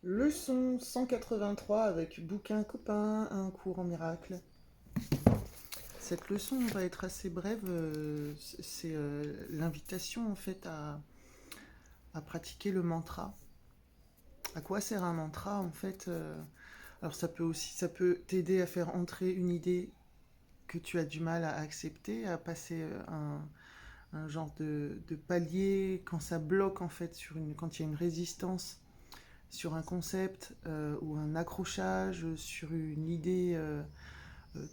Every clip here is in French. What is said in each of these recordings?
Leçon 183 avec bouquin copain, un cours en miracle. Cette leçon va être assez brève, c'est l'invitation en fait à pratiquer le mantra. À quoi sert un mantra en fait Alors ça peut t'aider à faire entrer une idée que tu as du mal à accepter, à passer un genre de palier quand ça bloque en fait quand il y a une résistance sur un concept ou un accrochage sur une idée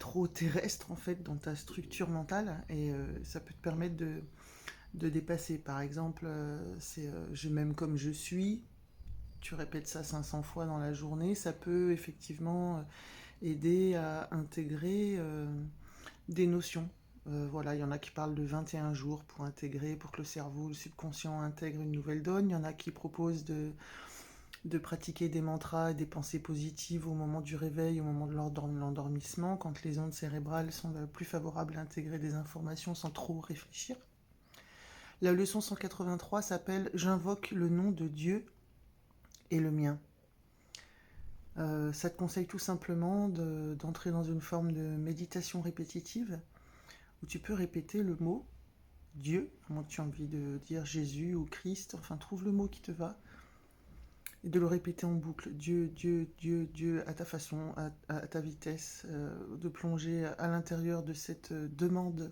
trop terrestre en fait dans ta structure mentale et ça peut te permettre de dépasser. Par exemple, c'est je m'aime comme je suis. Tu répètes ça 500 fois dans la journée, ça peut effectivement aider à intégrer des notions. Voilà, il y en a qui parlent de 21 jours pour intégrer, pour que le cerveau, le subconscient intègre une nouvelle donne. Il y en a qui proposent de pratiquer des mantras et des pensées positives au moment du réveil, au moment de l'endormissement, quand les ondes cérébrales sont plus favorables à intégrer des informations sans trop réfléchir. La leçon 183 s'appelle « J'invoque le nom de Dieu et le mien ». Ça te conseille tout simplement d'entrer dans une forme de méditation répétitive où tu peux répéter le mot Dieu, à moins que tu aies envie de dire Jésus ou Christ, enfin trouve le mot qui te va, et de le répéter en boucle, Dieu, Dieu, Dieu, Dieu, à ta façon, à ta vitesse, de plonger à l'intérieur de cette demande.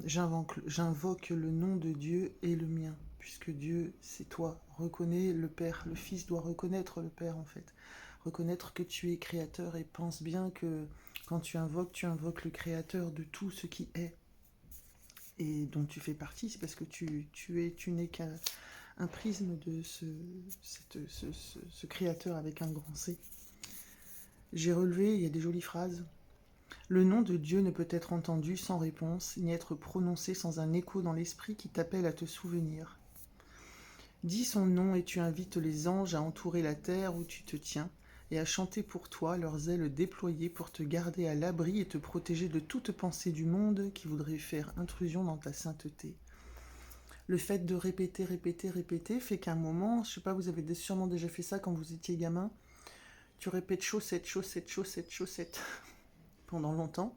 J'invoque le nom de Dieu et le mien, puisque Dieu, c'est toi. Reconnais le Père, le Fils doit reconnaître le Père en fait. Reconnaître que tu es créateur et pense bien que quand tu invoques le créateur de tout ce qui est et dont tu fais partie, c'est parce que tu n'es qu'un prisme de ce créateur avec un grand C. J'ai relevé, il y a des jolies phrases. Le nom de Dieu ne peut être entendu sans réponse, ni être prononcé sans un écho dans l'esprit qui t'appelle à te souvenir. Dis son nom et tu invites les anges à entourer la terre où tu te tiens, et à chanter pour toi, leurs ailes déployées pour te garder à l'abri et te protéger de toute pensée du monde qui voudrait faire intrusion dans ta sainteté. Le fait de répéter, répéter, répéter fait qu'à un moment, je sais pas, vous avez sûrement déjà fait ça quand vous étiez gamin, tu répètes chaussette, chaussette, chaussette, chaussette pendant longtemps.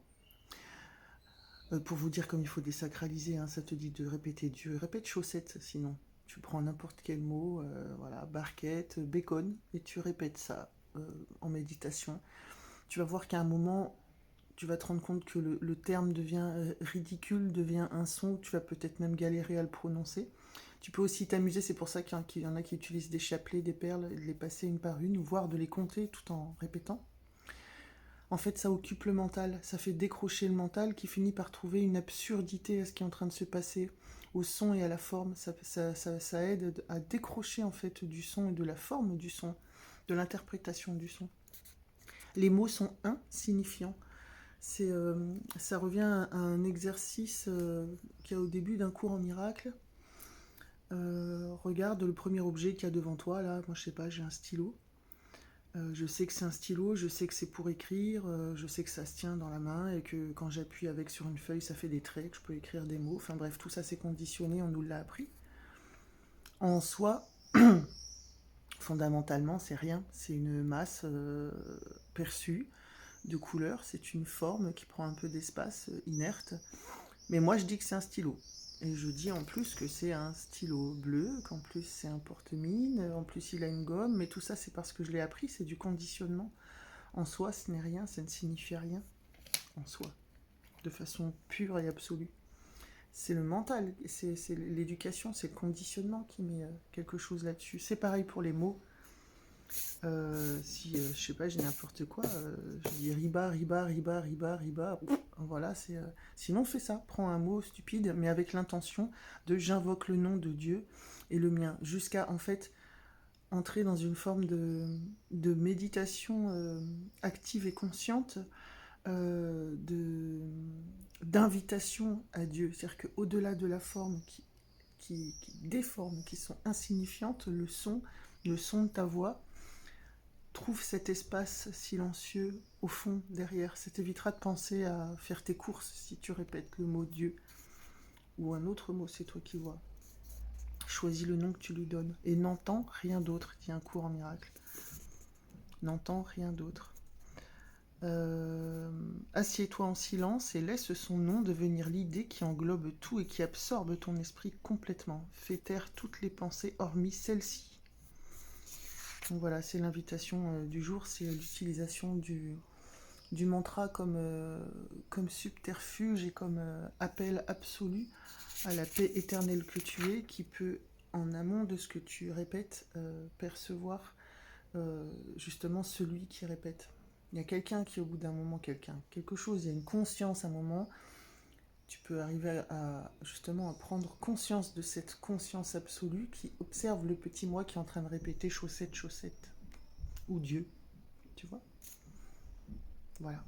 Pour vous dire comme il faut désacraliser, hein, ça te dit de répéter Dieu, répète chaussette sinon. Tu prends n'importe quel mot, voilà, barquette, bacon, et tu répètes ça en méditation. Tu vas voir qu'à un moment, tu vas te rendre compte que le terme devient ridicule, devient un son, tu vas peut-être même galérer à le prononcer. Tu peux aussi t'amuser, c'est pour ça qu'il y en a qui utilisent des chapelets, des perles, de les passer une par une, voire de les compter tout en répétant. En fait, ça occupe le mental, ça fait décrocher le mental qui finit par trouver une absurdité à ce qui est en train de se passer, au son et à la forme. Ça aide à décrocher en fait du son et de la forme du son, de l'interprétation du son. Les mots sont insignifiants. Ça revient à un exercice qu'il y a au début d'un cours en miracle. Regarde le premier objet qu'il y a devant toi, là, moi je sais pas, j'ai un stylo. Je sais que c'est un stylo, je sais que c'est pour écrire, je sais que ça se tient dans la main et que quand j'appuie avec sur une feuille, ça fait des traits, que je peux écrire des mots. Enfin bref, tout ça c'est conditionné, on nous l'a appris. En soi, fondamentalement, c'est rien. C'est une masse perçue de couleurs, c'est une forme qui prend un peu d'espace, inerte. Mais moi, je dis que c'est un stylo. Et je dis en plus que c'est un stylo bleu, qu'en plus c'est un porte-mine, en plus il a une gomme, mais tout ça c'est parce que je l'ai appris, c'est du conditionnement. En soi, ce n'est rien, ça ne signifie rien en soi, de façon pure et absolue. C'est le mental, c'est l'éducation, c'est le conditionnement qui met quelque chose là-dessus. C'est pareil pour les mots. Si, je sais pas, j'ai n'importe quoi, je dis riba, riba, riba, riba, riba, voilà, c'est... Sinon, fais ça, prends un mot stupide, mais avec l'intention de j'invoque le nom de Dieu et le mien, jusqu'à, en fait, entrer dans une forme de méditation active et consciente, d'invitation à Dieu. C'est-à-dire qu'au-delà de la forme des formes qui sont insignifiantes, le son de ta voix, trouve cet espace silencieux au fond, derrière. Ça t'évitera de penser à faire tes courses si tu répètes le mot Dieu. Ou un autre mot, c'est toi qui vois. choisis le nom que tu lui donnes. Et n'entends rien d'autre, dit un cours en miracle. N'entends rien d'autre. Assieds-toi en silence et laisse son nom devenir l'idée qui englobe tout et qui absorbe ton esprit complètement. Fais taire toutes les pensées hormis celle-ci. Donc voilà, c'est l'invitation du jour, c'est l'utilisation du mantra comme subterfuge et comme appel absolu à la paix éternelle que tu es, qui peut, en amont de ce que tu répètes, percevoir justement celui qui répète. Il y a quelqu'un qui, au bout d'un moment, quelque chose, il y a une conscience à un moment, tu peux arriver justement à prendre conscience de cette conscience absolue qui observe le petit moi qui est en train de répéter chaussette, chaussette, ou Dieu, tu vois. Voilà.